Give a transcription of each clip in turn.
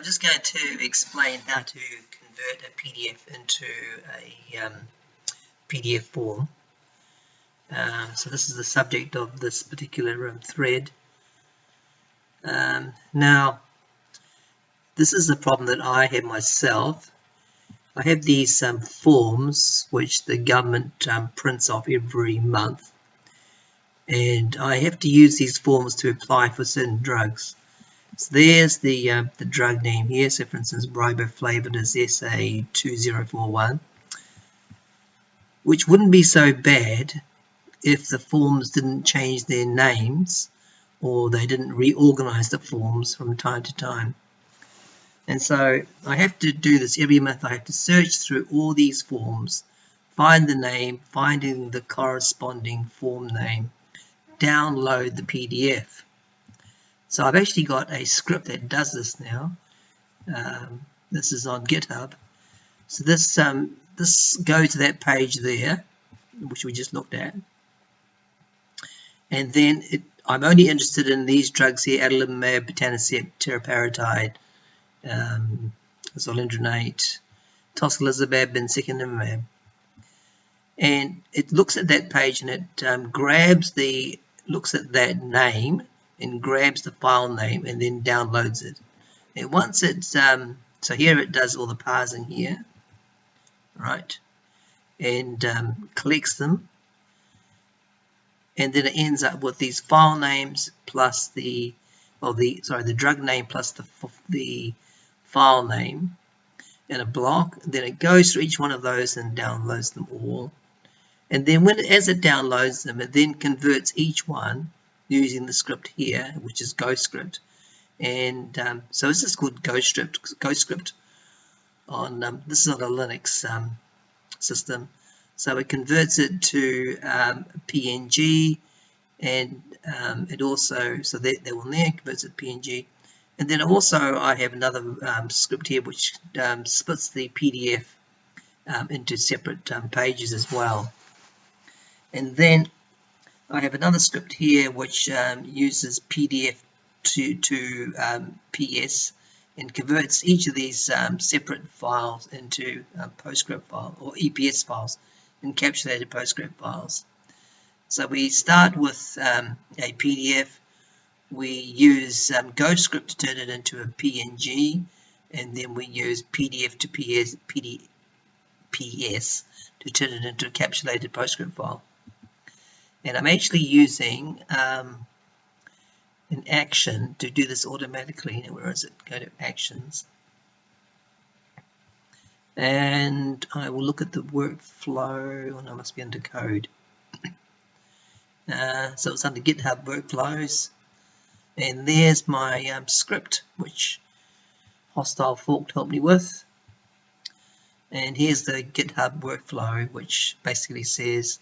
just going to explain how to convert a PDF into a PDF form. So this is the subject of this particular thread. Now, this is a problem that I have myself. I have these forms which the government prints off every month, and I have to use these forms to apply for certain drugs. So there's the drug name here. So for instance, riboflavin is SA2041, which wouldn't be so bad if the forms didn't change their names or they didn't reorganize the forms from time to time. And so I have to do this every month. I have to search through all these forms, find the name, finding the corresponding form name, download the PDF. So I've actually got a script that does this now. This is on GitHub. So this goes to that page there, which we just looked at. And then I'm only interested in these drugs here: adalimumab, etanercept, teriparatide, zoledronate, tocilizumab, and secukinumab. And it looks at that page and it looks at that name and grabs the file name and then downloads it. And once it's so here it does all the parsing here, right, and collects them, and then it ends up with these file names plus the drug name plus the file name in a block. Then it goes through each one of those and downloads them all. And then as it downloads them, it then converts each one using the script here, which is GhostScript. And so this is called GhostScript on this is on a Linux system. So it converts it to PNG, and it also, so that one there converts it to PNG. And then also I have another script here which splits the PDF into separate pages as well. And then I have another script here which uses PDF to PS and converts each of these separate files into PostScript files or EPS files, encapsulated PostScript files. So we start with a PDF. We use GhostScript to turn it into a PNG, and then we use PDF to PS to turn it into a encapsulated PostScript file. And I'm actually using an action to do this automatically. Now, where is it? Go to Actions. And I will look at the workflow. Oh, no, it must be under Code. So it's under GitHub Workflows. And there's my script, which Hostile Fork helped me with. And here's the GitHub workflow, which basically says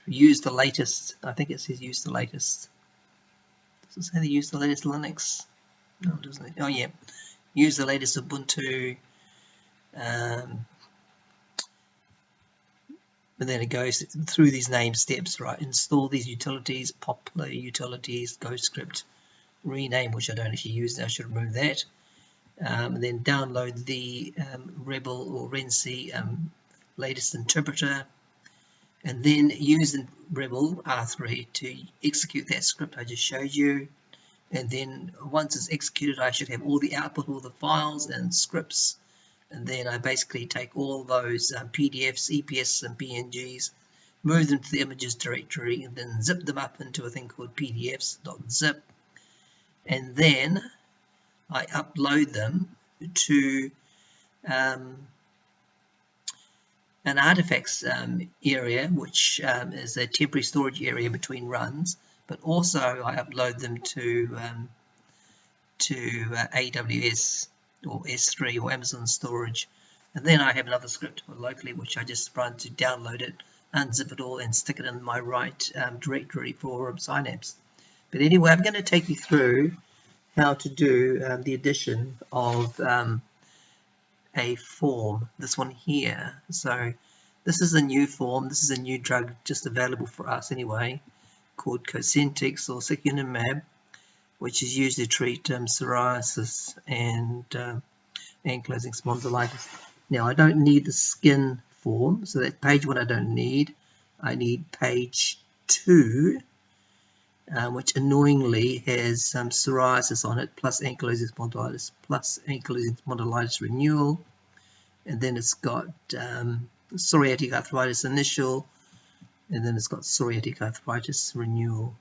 use the latest. I think it says use the latest. Does it say they use the latest Linux? No, it doesn't. Oh yeah, use the latest Ubuntu. And then it goes through these name steps, right? Install these utilities, popular utilities, GhostScript, rename, which I don't actually use now. I should remove that. And then download the Rebel or Renzi latest interpreter, and then use the Rebel R3 to execute that script I just showed you. And then once it's executed, I should have all the output, all the files and scripts. And then I basically take all those PDFs, EPS, and PNGs, move them to the images directory, and then zip them up into a thing called PDFs.zip. And then I upload them to an artifacts area, which is a temporary storage area between runs, but also I upload them to AWS or S3 or Amazon storage. And then I have another script locally which I just run to download it, unzip it all, and stick it in my right directory for Synapse. But anyway, I'm going to take you through how to do the addition of a form, this one here. So this is a new form. This is a new drug just available for us anyway, called Cosentyx or secukinumab. which is used to treat psoriasis and ankylosing spondylitis. Now I don't need the skin form, so that page 1 I don't need. I need page 2, which annoyingly has some psoriasis on it, plus ankylosing spondylitis renewal, and then it's got psoriatic arthritis initial, and then it's got psoriatic arthritis renewal.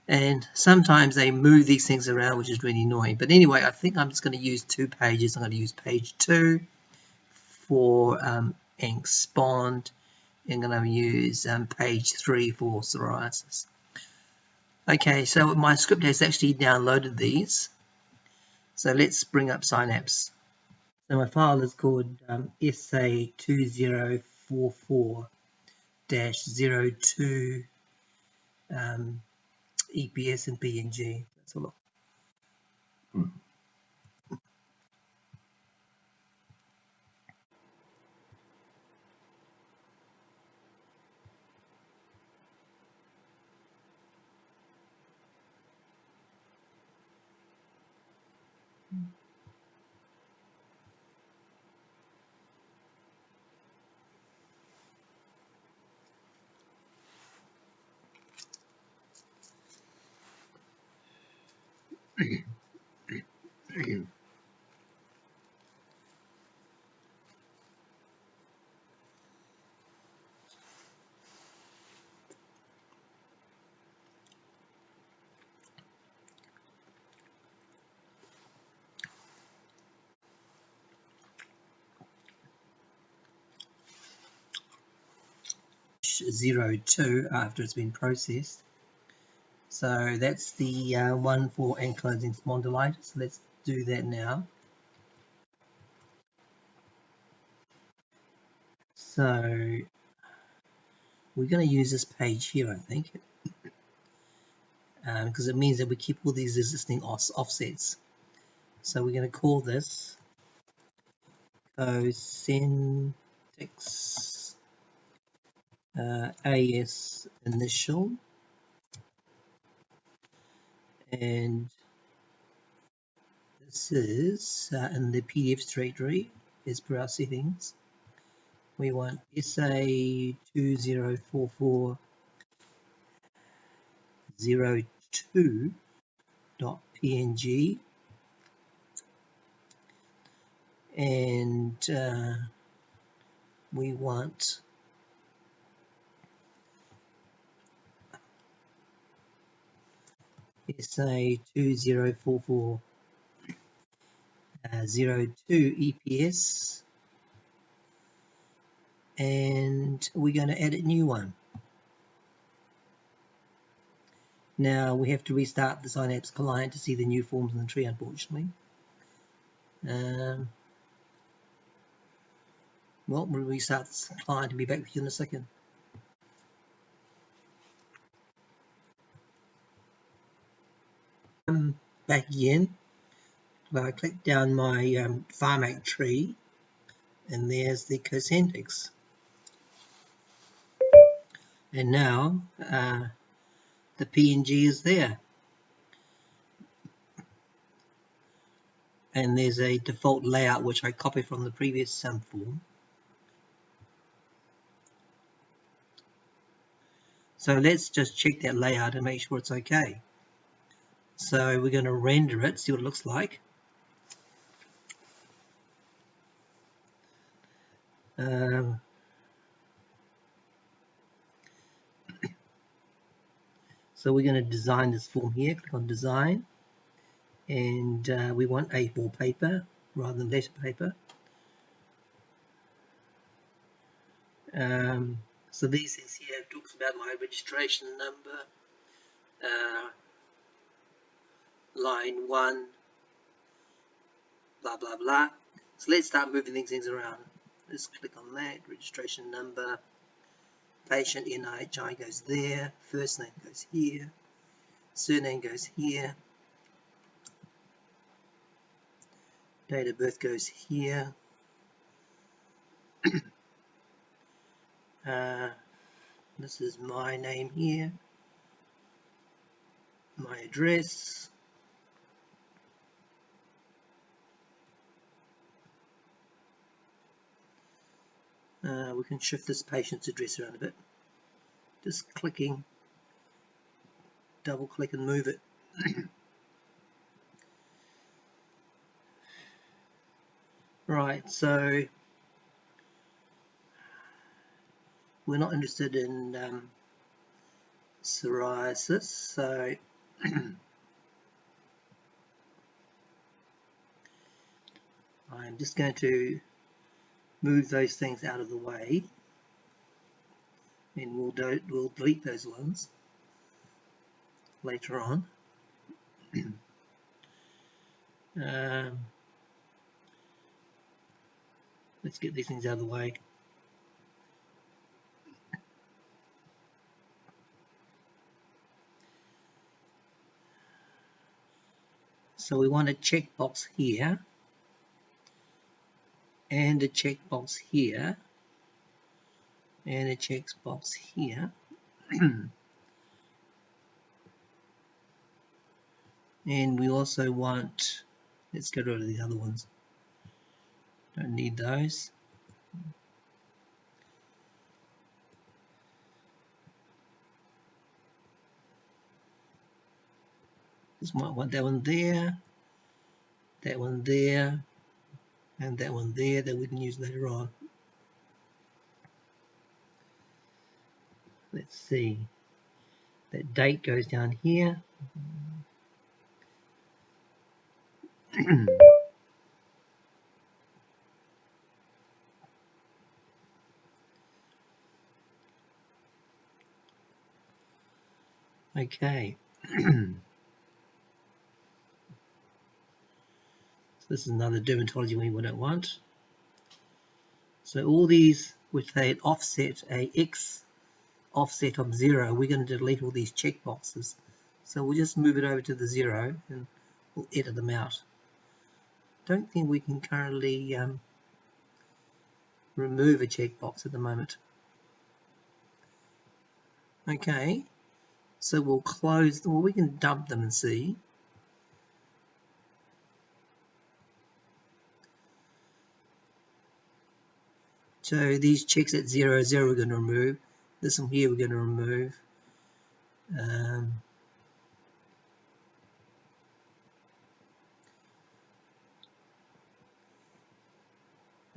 And sometimes they move these things around, which is really annoying. But anyway, I think I'm just going to use 2 pages. I'm going to use page 2 for Ank Spond. I'm going to use page 3 for psoriasis. Okay, so my script has actually downloaded these. So let's bring up Synapse. So my file is called SA2044-02 EPS and PNG. That's a lot. 02 after it's been processed. So that's the one for ankylosing spondylitis. Let's do that now. So we're going to use this page here, I think, because it means that we keep all these existing offsets. So we're going to call this Synapse AS initial, and this is in the PDF directory as per our settings. We want SA2044-02.png, and we want SA2044-02 EPS, and we're going to add a new one. Now we have to restart the Synapse client to see the new forms in the tree, unfortunately. Well, we'll restart the client and be back with you in a second. Back again. Well, I click down my FarmAct tree, and there's the Cosentyx. And now the PNG is there. And there's a default layout which I copied from the previous form. So let's just check that layout and make sure it's okay. So we're going to render it, see what it looks like. So we're going to design this form here. Click on design, and we want A4 paper rather than letter paper. So these things here talks about my registration number, line 1, blah blah blah. So let's start moving these things around. Let's click on that, registration number, patient NIHI goes there, first name goes here, surname goes here, date of birth goes here. This is my name here. my address. We can shift this patient's address around a bit. Just clicking, double click and move it. Right, so we're not interested in psoriasis, so I'm just going to move those things out of the way, and we'll delete those ones later on. Let's get these things out of the way. So we want a checkbox here and a checkbox here and a checkbox here. And we also want, let's get rid of the other ones, don't need those. Just might want that one there, that one there, and that one there that we can use later on. Let's see, that date goes down here. Okay. So this is another dermatology we don't want. So all these which they offset a X offset of 0, we're going to delete all these checkboxes. So we'll just move it over to the 0 and we'll edit them out. Don't think we can currently remove a checkbox at the moment. Okay, so we'll close, well, we can dump them and see. So these checks at 0, 0 we're going to remove. This one here we're going to remove.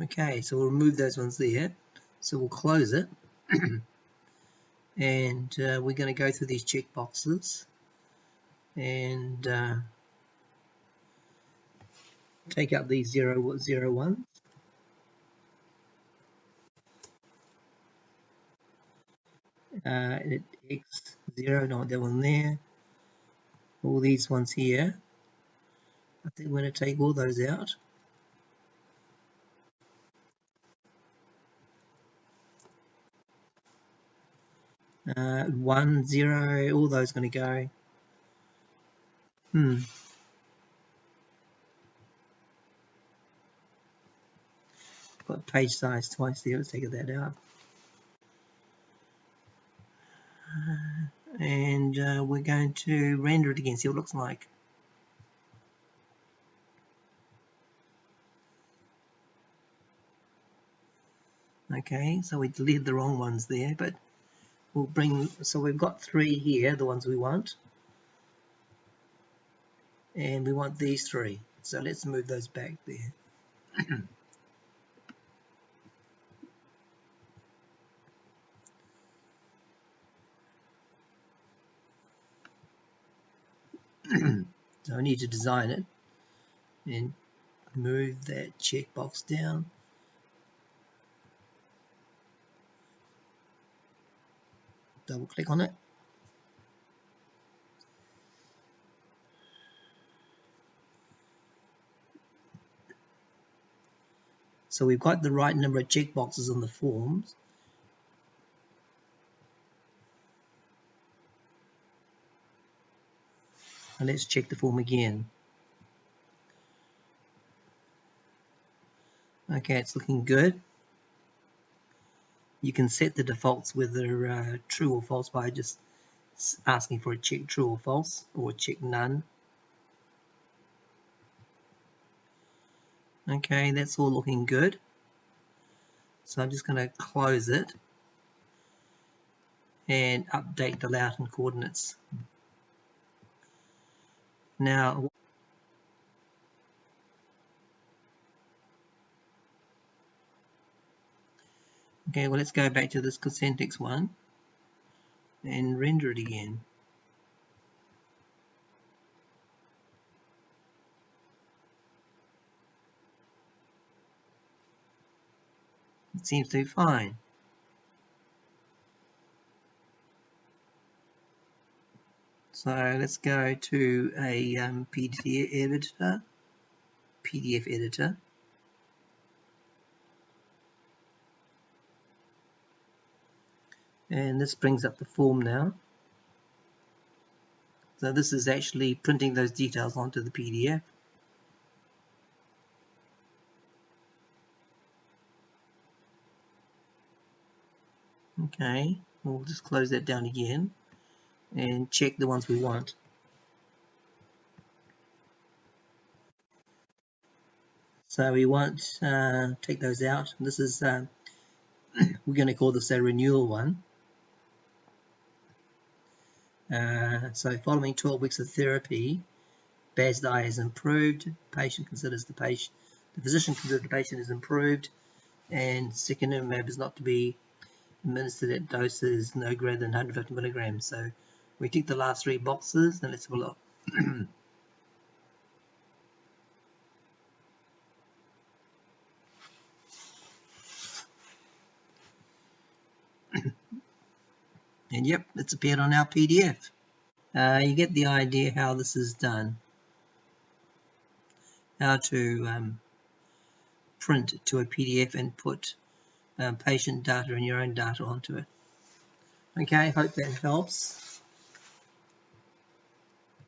Okay, so we'll remove those ones there. So we'll close it. And we're going to go through these checkboxes and take out these 0, 0 ones. X0, not that one there. All these ones here. I think we're going to take all those out. One, 0, all those going to go. Got page size twice there, let's take that out. And we're going to render it again, see what it looks like. Okay, so we deleted the wrong ones there, but we'll bring, so we've got 3 here, the ones we want. And we want these 3. So let's move those back there. So I need to design it and move that checkbox down. Double click on it. So we've got the right number of checkboxes on the forms. And let's check the form again. Okay, it's looking good. You can set the defaults whether true or false by just It's asking for a check true or false, or check none. Okay, that's all looking good. So I'm just going to close it and update the Loughton coordinates. Now, okay, well, let's go back to this Cosentix one and render it again. It seems to be fine. So let's go to a PDF editor. And this brings up the form now. So this is actually printing those details onto the PDF. Okay, we'll just close that down again and check the ones we want. So we want take those out. This is we're going to call this a renewal one. So following 12 weeks of therapy, Baz's eye has improved. The physician considers the patient is improved, and secukinumab is not to be administered at doses no greater than 150 milligrams. So we tick the last three boxes, and let's have a look. And yep, it's appeared on our PDF. You get the idea how this is done. How to print to a PDF and put patient data and your own data onto it. Okay, hope that helps.